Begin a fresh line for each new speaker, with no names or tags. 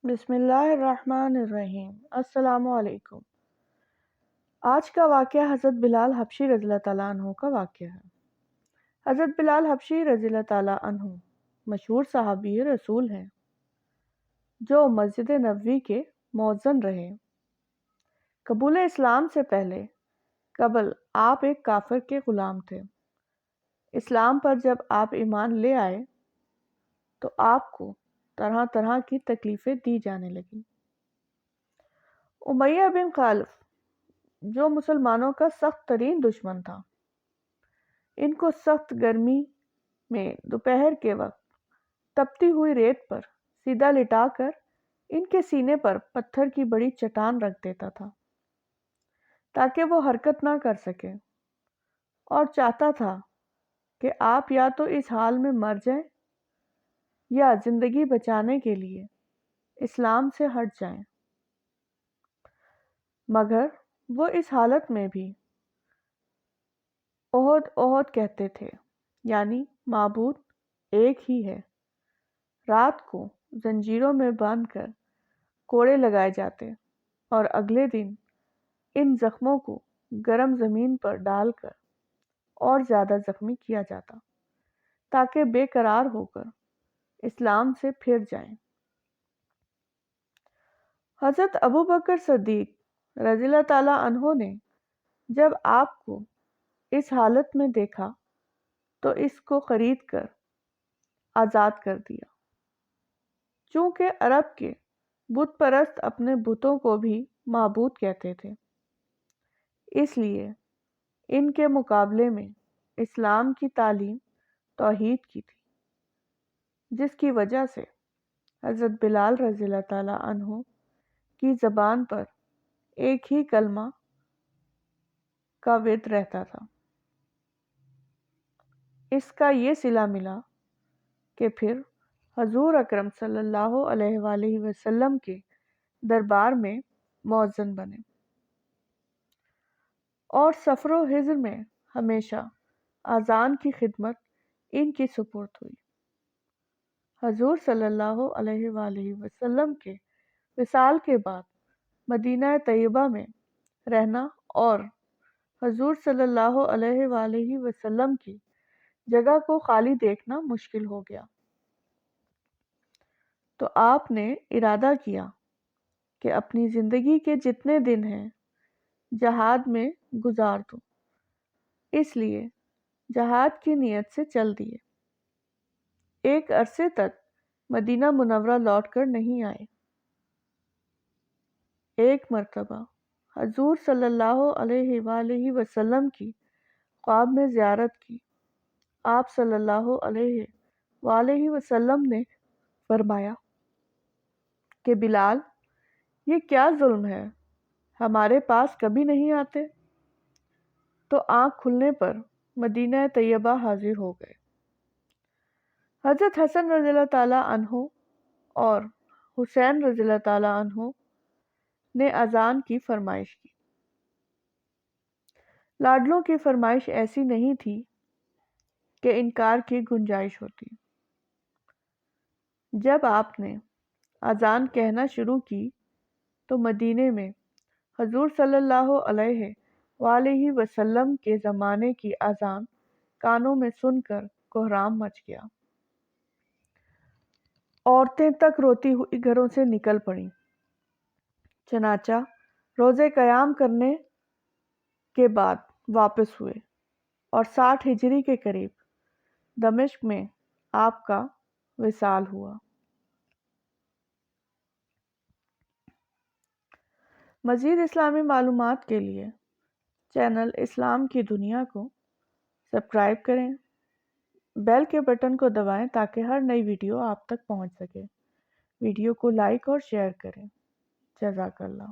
بسم اللہ الرحمن الرحیم۔ السلام علیکم۔ آج کا واقعہ حضرت بلال حبشی رضی اللہ تعالیٰ عنہ کا واقعہ ہے۔ حضرت بلال حبشی رضی اللہ تعالیٰ عنہ مشہور صحابی رسول ہیں جو مسجد نبوی کے مؤذن رہے۔ قبول اسلام سے قبل آپ ایک کافر کے غلام تھے۔ اسلام پر جب آپ ایمان لے آئے تو آپ کو طرح طرح کی تکلیفیں دی جانے لگیں۔ امیہ بن خلف جو مسلمانوں کا سخت ترین دشمن تھا، ان کو سخت گرمی میں دوپہر کے وقت تپتی ہوئی ریت پر سیدھا لٹا کر ان کے سینے پر پتھر کی بڑی چٹان رکھ دیتا تھا تاکہ وہ حرکت نہ کر سکے، اور چاہتا تھا کہ آپ یا تو اس حال میں مر جائیں یا زندگی بچانے کے لیے اسلام سے ہٹ جائیں، مگر وہ اس حالت میں بھی احد احد کہتے تھے، یعنی معبود ایک ہی ہے۔ رات کو زنجیروں میں باندھ کر کوڑے لگائے جاتے اور اگلے دن ان زخموں کو گرم زمین پر ڈال کر اور زیادہ زخمی کیا جاتا تاکہ بے قرار ہو کر اسلام سے پھر جائیں۔ حضرت ابو بکر صدیق رضی اللہ تعالیٰ عنہ نے جب آپ کو اس حالت میں دیکھا تو اس کو خرید کر آزاد کر دیا۔ چونکہ عرب کے بت پرست اپنے بتوں کو بھی معبود کہتے تھے، اس لیے ان کے مقابلے میں اسلام کی تعلیم توحید کی تھی، جس کی وجہ سے حضرت بلال رضی اللہ تعالیٰ عنہ کی زبان پر ایک ہی کلمہ کا ورد رہتا تھا۔ اس کا یہ صلہ ملا کہ پھر حضور اکرم صلی اللہ علیہ وآلہ وسلم کے دربار میں مؤذن بنے اور سفر و حضر میں ہمیشہ اذان کی خدمت ان کی سپرد ہوئی۔ حضور صلی اللہ علیہ وآلہ وسلم کے وصال کے بعد مدینہ طیبہ میں رہنا اور حضور صلی اللہ علیہ وآلہ وسلم کی جگہ کو خالی دیکھنا مشکل ہو گیا، تو آپ نے ارادہ کیا کہ اپنی زندگی کے جتنے دن ہیں جہاد میں گزار دوں، اس لیے جہاد کی نیت سے چل دیے۔ ایک عرصے تک مدینہ منورہ لوٹ کر نہیں آئے۔ ایک مرتبہ حضور صلی اللہ علیہ وآلہ وسلم کی خواب میں زیارت کی۔ آپ صلی اللہ علیہ وآلہ وسلم نے فرمایا کہ بلال، یہ کیا ظلم ہے، ہمارے پاس کبھی نہیں آتے؟ تو آنکھ کھلنے پر مدینہ طیبہ حاضر ہو گئے۔ حضرت حسن رضی اللہ تعالیٰ عنہ اور حسین رضی اللہ تعالیٰ عنہ نے اذان کی فرمائش کی۔ لاڈلوں کی فرمائش ایسی نہیں تھی کہ انکار کی گنجائش ہوتی۔ جب آپ نے اذان کہنا شروع کی تو مدینے میں حضور صلی اللہ علیہ وآلہ وسلم کے زمانے کی اذان کانوں میں سن کر کوہرام مچ گیا۔ عورتیں تک روتی ہوئی گھروں سے نکل پڑیں۔ چنانچہ روزے قیام کرنے کے بعد واپس ہوئے اور 60 ہجری کے قریب دمشق میں آپ کا وصال ہوا۔ مزید اسلامی معلومات کے لیے چینل اسلام کی دنیا کو سبسکرائب کریں، بیل کے بٹن کو دبائیں تاکہ ہر نئی ویڈیو آپ تک پہنچ سکے۔ ویڈیو کو لائک اور شیئر کریں۔ جزاک اللہ۔